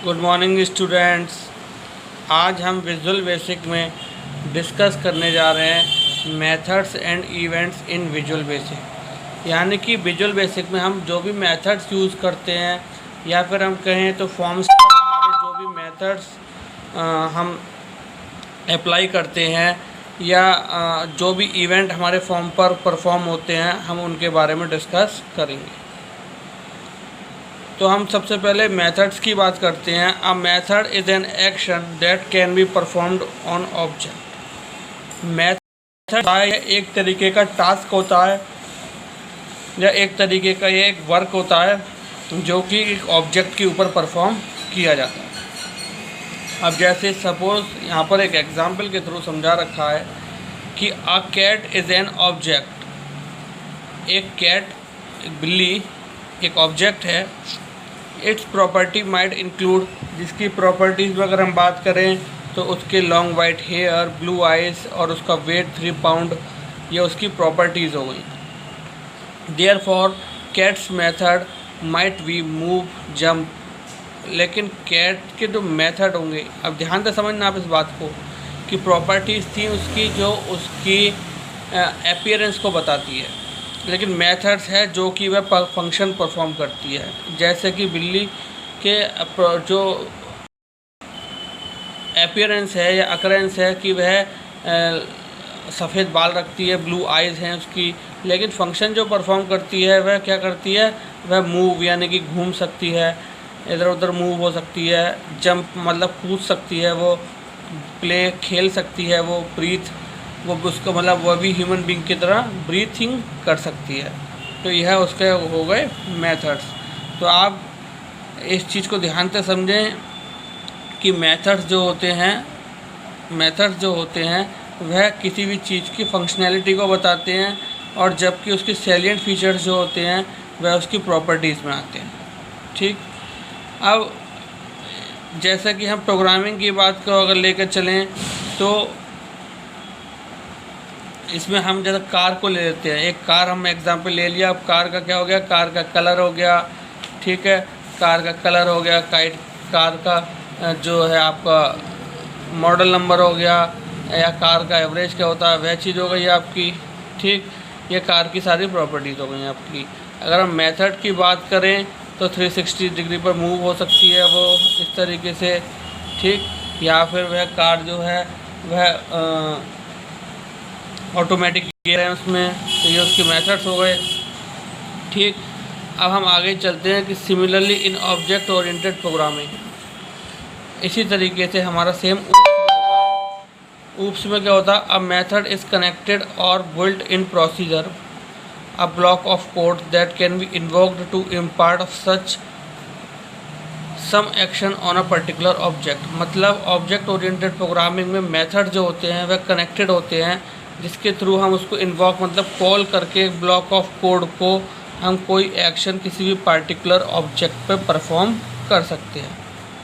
Good morning students. आज हम visual basic में डिस्कस करने जा रहे हैं methods and events in Visual basic. यानी कि विजुअल बेसिक में हम जो भी मेथड्स यूज़ करते हैं या फिर हम कहें तो फॉर्म्स पर हमारे जो भी मेथड्स हम अप्लाई करते हैं या जो भी इवेंट हमारे फॉर्म पर परफॉर्म होते हैं हम उनके बारे में डिस्कस करेंगे। तो हम सबसे पहले मेथड्स की बात करते हैं। अ method is an action that can be performed on object. Method एक तरीके का टास्क होता है या एक तरीके का ये एक वर्क होता है जो कि एक ऑब्जेक्ट के ऊपर परफॉर्म किया जाता है। अब जैसे सपोज़ यहाँ पर एक एग्जांपल के थ्रू समझा रखा है कि a cat is an object. एक कैट, एक बिल्ली एक ऑब्जेक्ट है। इट्स प्रॉपर्टी माइट इंक्लूड, जिसकी प्रॉपर्टीज़ में अगर हम बात करें तो उसके long white hair, blue eyes और उसका वेट 3 पाउंड, ये उसकी प्रॉपर्टीज़ हो गई। Therefore cat's method might be move, jump. लेकिन कैट के जो मेथड होंगे, अब ध्यान से समझना आप इस बात को कि प्रॉपर्टीज़ थी उसकी जो उसकी अपीयरेंस को बताती है, लेकिन मेथड्स है जो कि वह फंक्शन परफॉर्म करती है। जैसे कि बिल्ली के जो अपीयरेंस है या अकरेंस है कि वह सफ़ेद बाल रखती है, ब्लू आइज़ हैं उसकी, लेकिन फंक्शन जो परफॉर्म करती है वह क्या करती है, वह मूव यानी कि घूम सकती है, इधर उधर मूव हो सकती है, जंप मतलब कूद सकती है, वो प्ले खेल सकती है, वो ब्रीथ, वो उसको मतलब वह भी ह्यूमन बीइंग की तरह ब्रीथिंग कर सकती है। तो यह उसके हो गए मेथड्स। तो आप इस चीज़ को ध्यान से समझें कि मेथड्स जो होते हैं वह किसी भी चीज़ की फंक्शनैलिटी को बताते हैं, और जबकि उसके सैलिएंट फीचर्स जो होते हैं वह उसकी प्रॉपर्टीज़ में आते हैं। ठीक। अब जैसा कि हम प्रोग्रामिंग की बात को अगर लेकर चलें तो इसमें हम जैसे कार को ले लेते हैं। एक कार हम एग्जांपल ले लिया। अब कार का क्या हो गया, कार का कलर हो गया, ठीक है, कार का कलर हो गया, कार का जो है आपका मॉडल नंबर हो गया, या कार का एवरेज क्या होता है वह चीज़ हो गई आपकी। ठीक, ये कार की सारी प्रॉपर्टीज़ हो गई आपकी। अगर हम मेथड की बात करें तो 360 डिग्री पर मूव हो सकती है वो इस तरीके से। ठीक, या फिर वह कार जो है वह ऑटोमेटिक गियर है उसमें, तो ये उसके मेथड्स हो गए। ठीक, अब हम आगे चलते हैं कि similarly in object oriented programming इसी तरीके से हमारा सेम ऊप्स में क्या होता है, अ मेथड इज़ कनेक्टेड और built in procedure a block of code that can be invoked to impart of such some action on a particular object. मतलब ऑब्जेक्ट ओरिएंटेड प्रोग्रामिंग में मेथड जो होते हैं वह कनेक्टेड होते हैं, जिसके थ्रू हम उसको इन्वॉक मतलब कॉल करके ब्लॉक ऑफ कोड को हम कोई एक्शन किसी भी पार्टिकुलर ऑब्जेक्ट पे परफॉर्म कर सकते हैं।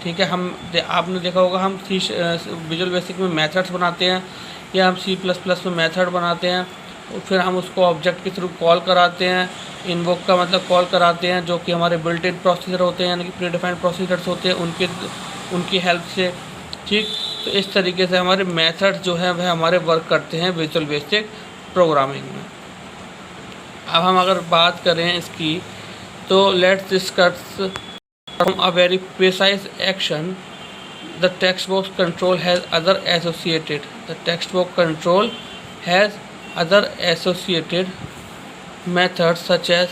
ठीक है, आपने देखा होगा हम विजुअल बेसिक में मेथड्स बनाते हैं या हम C++ में मेथड बनाते हैं, फिर हम उसको ऑब्जेक्ट के थ्रू कॉल कराते हैं। इन्वोक का मतलब कॉल कराते हैं, जो कि हमारे बिल्ट इन प्रोसीजर होते हैं यानी कि प्री डिफाइंड प्रोसीजर्स होते हैं उनकी हेल्प से। ठीक, तो इस तरीके से हमारे मेथड जो है वह हमारे वर्क करते हैं विजुअल बेसिक प्रोग्रामिंग में। अब हम अगर बात करें इसकी तो let's discuss from a very precise action the text box control has other associated. The text box control has other associated methods such as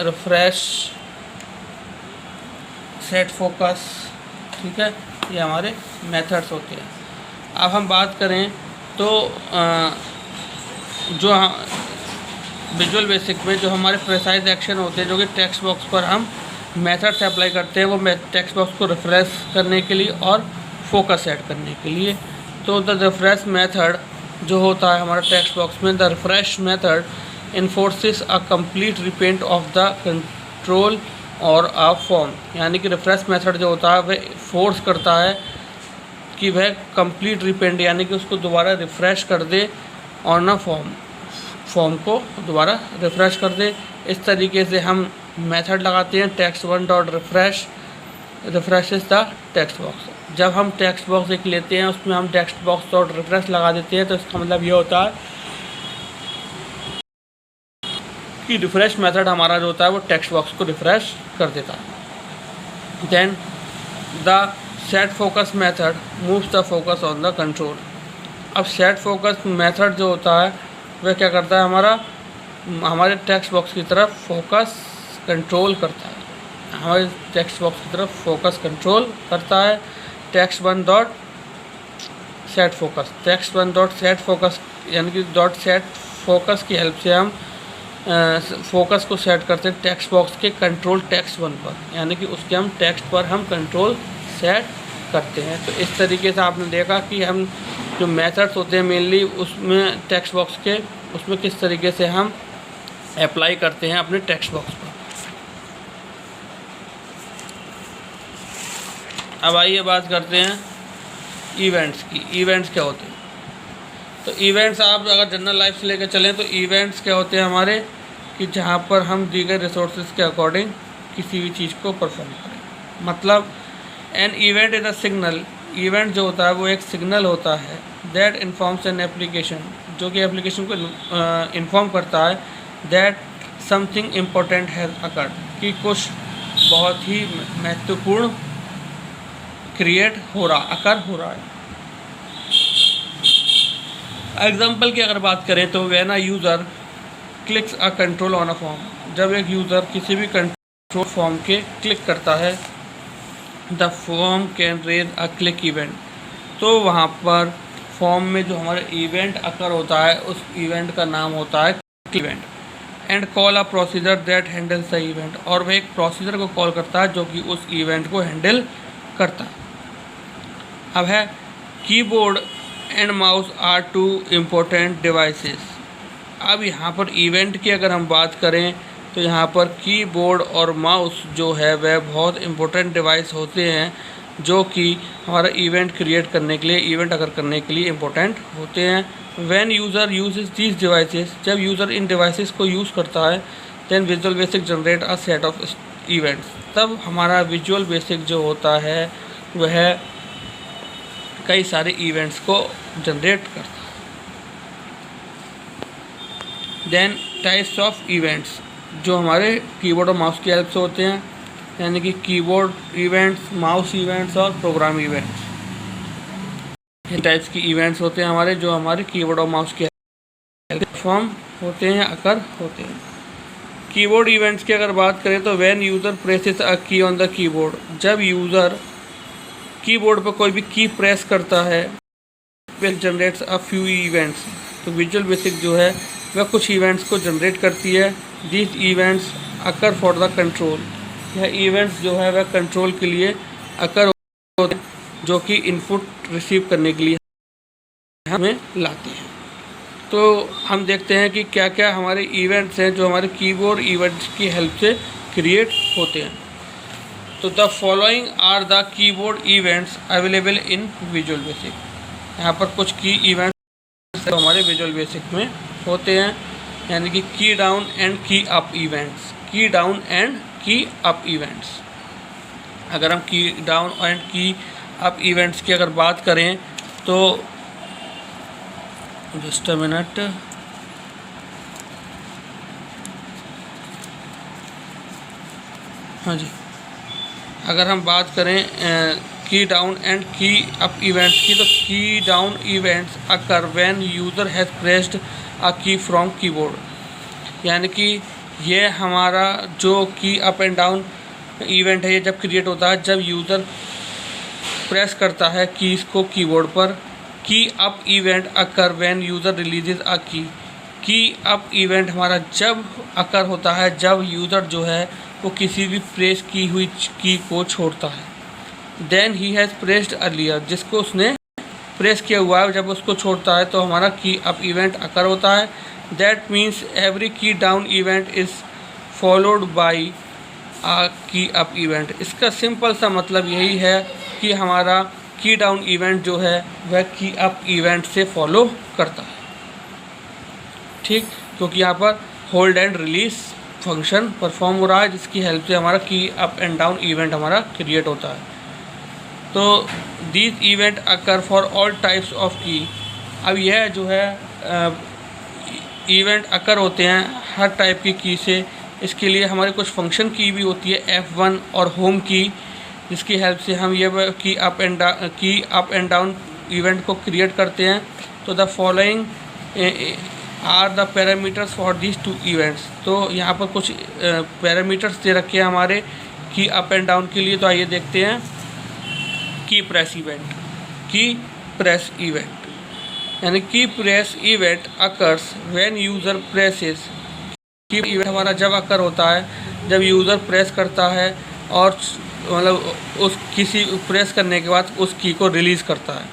refresh, set focus. ठीक है, ये हमारे मेथड्स होते हैं। अब हम बात करें तो जो विजुअल बेसिक में जो हमारे प्रिसाइज एक्शन होते हैं जो कि टेक्स्ट बॉक्स पर हम मेथड्स अप्लाई करते हैं, वो टेक्स्ट बॉक्स को रिफ्रेश करने के लिए और फोकस सेट करने के लिए। तो द रिफ्रेश मेथड जो होता है हमारा टेक्स्ट बॉक्स में, the refresh method enforces a complete repaint of the control और अ फॉर्म। यानी कि रिफ्रेश मेथड जो होता है वह फोर्स करता है कि वह कंप्लीट रिपेंट यानी कि उसको दोबारा रिफ़्रेश कर दे और ना फॉर्म को दोबारा रिफ़्रेश कर दे। इस तरीके से हम मेथड लगाते हैं टेक्स्ट1 dot refresh refreshes the text box. जब हम टेक्स्ट बॉक्स एक लेते हैं उसमें हम टेक्स्ट बॉक्स डॉट रिफ्रेश लगा देते हैं तो इसका मतलब ये होता है कि रिफ्रेश मेथड हमारा जो होता है वो टेक्स्ट बॉक्स को रिफ्रेश कर देता है। Then the set focus method moves the focus on the control. अब सेट फोकस मेथड जो होता है वह क्या करता है, हमारे टेक्स्ट बॉक्स की तरफ फोकस कंट्रोल करता है, हमारे टेक्स्ट बॉक्स की तरफ फोकस कंट्रोल करता है। Text one dot set focus यानी कि डॉट सेट फोकस की हेल्प से हम फोकस को सेट करते हैं टेक्स्ट बॉक्स के कंट्रोल टेक्स्ट वन पर, यानी कि उसके हम टेक्स्ट पर हम कंट्रोल सेट करते हैं। तो इस तरीके से आपने देखा कि हम जो मेथड्स होते हैं मेनली उसमें टेक्स्ट बॉक्स के उसमें किस तरीके से हम अप्लाई करते हैं अपने टेक्स्ट बॉक्स पर। अब आइए बात करते हैं इवेंट्स की। इवेंट्स क्या होते हैं? तो इवेंट्स आप अगर जनरल लाइफ से लेकर चलें तो इवेंट्स क्या होते हैं हमारे कि जहाँ पर हम दी गए रिसोर्सेज के अकॉर्डिंग किसी भी चीज़ को परफॉर्म करें। मतलब an event is a signal. Event जो होता है वो एक सिग्नल होता है दैट इन्फॉर्म्स एन एप्लीकेशन, जो कि एप्लीकेशन को इन्फॉर्म करता है that something important has occurred, कि कुछ बहुत ही महत्वपूर्ण अकर हो रहा है। एग्जाम्पल की अगर बात करें तो when a user clicks a control on a form, जब एक यूज़र किसी भी कंट्रोल फॉर्म के क्लिक करता है the form can raise a click event, तो वहाँ पर फॉर्म में जो हमारा इवेंट अकर होता है उस इवेंट का नाम होता है click event. And call a procedure that handles the event, और वह एक प्रोसीजर को कॉल करता है जो कि उस इवेंट को हैंडल करता है। अब है keyboard and mouse are two important devices. अब यहाँ पर इवेंट की अगर हम बात करें तो यहाँ पर कीबोर्ड और माउस जो है वह बहुत इम्पोर्टेंट डिवाइस होते हैं जो कि हमारा इवेंट क्रिएट करने के लिए, इवेंट अगर करने के लिए इम्पोर्टेंट होते हैं। When user uses these devices, जब यूज़र इन डिवाइसेस को यूज़ करता है then Visual Basic generate a set of events, तब हमारा विजुअल बेसिक जो होता है वह कई सारे इवेंट्स को जनरेट करता है। देन टाइप्स ऑफ इवेंट्स जो हमारे कीबोर्ड और माउस की हेल्प से होते हैं, यानी कि कीबोर्ड इवेंट्स, माउस इवेंट्स और प्रोग्राम इवेंट्स। इन टाइप्स की इवेंट्स होते हैं हमारे जो हमारे कीबोर्ड और माउस की हेल्प से परफॉर्म होते हैं, अकर होते हैं। कीबोर्ड इवेंट्स की अगर बात करें तो व्हेन यूज़र प्रेसेस अ की ऑन द कीबोर्ड, जब यूज़र कीबोर्ड पर कोई भी की प्रेस करता है will generates a few events, तो विजुअल बेसिक जो है वह कुछ इवेंट्स को जनरेट करती है। This events occur for the control, यह इवेंट्स जो है वह कंट्रोल के लिए अकर होते हैं जो कि इनपुट रिसीव करने के लिए हमें लाते हैं। तो हम देखते हैं कि क्या क्या हमारे इवेंट्स हैं जो हमारे कीबोर्ड इवेंट्स की हेल्प से क्रिएट होते हैं। तो the following are the keyboard events available in Visual Basic. यहाँ पर कुछ की इवेंट्स तो हमारे विजुअल बेसिक में होते हैं, यानी कि की down and key up events. की down and key up events, अगर हम की down and key up events की अगर बात करें तो जस्ट अ मिनट, हाँ जी, अगर हम बात करें key down and key up events की, तो key down events occur when user has pressed a key from keyboard, यानी कि ये हमारा जो की अप एंड डाउन इवेंट है ये जब क्रिएट होता है जब यूज़र प्रेस करता है कीज़ को कीबोर्ड पर। Key up event occur when user releases a key up event हमारा जब अकर होता है जब यूज़र जो है वो किसी भी प्रेस की हुई की को छोड़ता है। Then he has pressed earlier, जिसको उसने प्रेस किया हुआ है जब उसको छोड़ता है तो हमारा की अप इवेंट अकर होता है। That means every key down event is followed by a key up event. इसका सिंपल सा मतलब यही है कि हमारा की डाउन इवेंट जो है वह की अप इवेंट से फॉलो करता है, ठीक, क्योंकि यहाँ पर hold and release function perform हो रहा है जिसकी हेल्प से हमारा की अप एंड डाउन इवेंट हमारा क्रिएट होता है। तो these event occur for all types of की। अब यह जो है इवेंट अकर होते हैं हर टाइप की से। इसके लिए हमारे कुछ फंक्शन की भी होती है F1 और होम की, जिसकी हेल्प से हम ये key up and down event को क्रिएट करते हैं। तो the following are the parameters for these two events. तो यहाँ पर कुछ पैरामीटर्स दे रखे हैं हमारे की अप एंड डाउन के लिए। तो आइए देखते हैं की प्रेस इवेंट यानी की press event occurs when user presses. की इवेंट हमारा जब अकर होता है जब यूज़र प्रेस करता है और मतलब उस किसी प्रेस करने के बाद उस की को रिलीज़ करता है।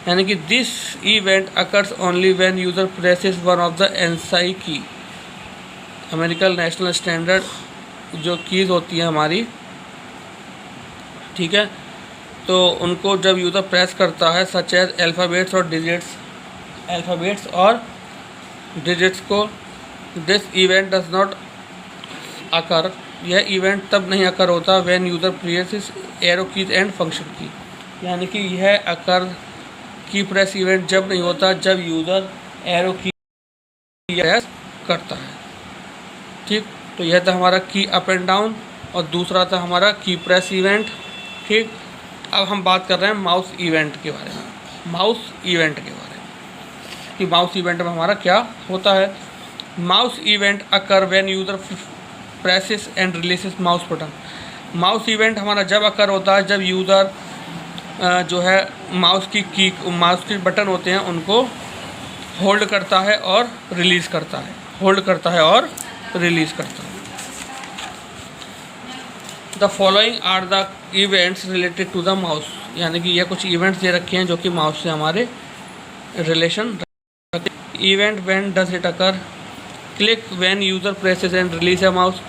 यानी कि this event occurs only when user presses one of the ANSI key. American National Standard जो कीज़ होती है हमारी, ठीक है, तो उनको जब यूज़र प्रेस करता है सच एज अल्फ़ाबेट्स और डिजिट्स को, this event does not occur. यह इवेंट तब नहीं अकर होता when user presses arrow keys and function की। यानी कि यह अकर की प्रेस इवेंट जब नहीं होता जब यूज़र एरो की प्रेस करता है। ठीक, तो यह था हमारा की अप एंड डाउन और दूसरा था हमारा की प्रेस इवेंट। ठीक, अब हम बात कर रहे हैं माउस इवेंट के बारे में। माउस इवेंट कि माउस इवेंट में हमारा क्या होता है। Mouse event occur when user presses and releases mouse button. Mouse event हमारा जब अकर होता है जब यूज़र जो है माउस के बटन होते हैं उनको होल्ड करता है और रिलीज़ करता है, होल्ड करता है और रिलीज़ करता है। The following are the events related to the mouse. यानी कि यह कुछ इवेंट्स दे रखे हैं जो कि माउस से हमारे relation. Event when does it occur. Click when user presses and release a mouse.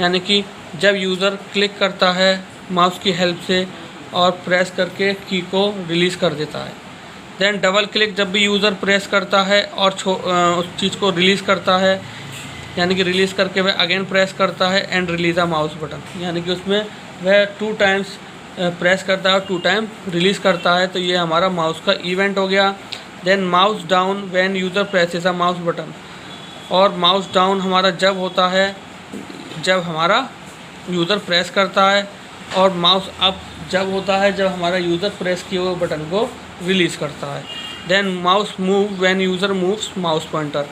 यानी कि जब यूज़र क्लिक करता है माउस की हेल्प से और प्रेस करके की को रिलीज़ कर देता है। देन डबल क्लिक जब भी यूज़र प्रेस करता है और उस चीज़ को रिलीज़ करता है, यानी कि रिलीज़ करके वह अगेन प्रेस करता है and release a mouse button. यानी कि उसमें वह 2 टाइम्स प्रेस करता है और 2 टाइम रिलीज़ करता है। तो ये हमारा माउस का इवेंट हो गया। Then mouse down when user presses a mouse button. और माउस डाउन हमारा जब होता है जब हमारा यूज़र प्रेस करता है, और माउस अप जब होता है जब हमारा यूज़र प्रेस किए हुए बटन को रिलीज़ करता है। Then mouse move when user moves mouse pointer.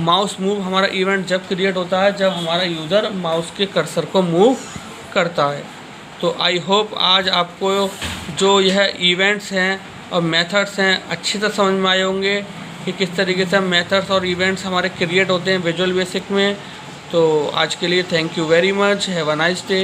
Mouse move हमारा इवेंट जब क्रिएट होता है जब हमारा यूज़र माउस के कर्सर को मूव करता है। तो आई होप आज आपको जो यह इवेंट्स हैं और मेथड्स हैं अच्छी तरह समझ में आए होंगे कि किस तरीके से मेथड्स और इवेंट्स हमारे क्रिएट होते हैं विजुअल बेसिक में। तो आज के लिए thank you very much, have a nice day.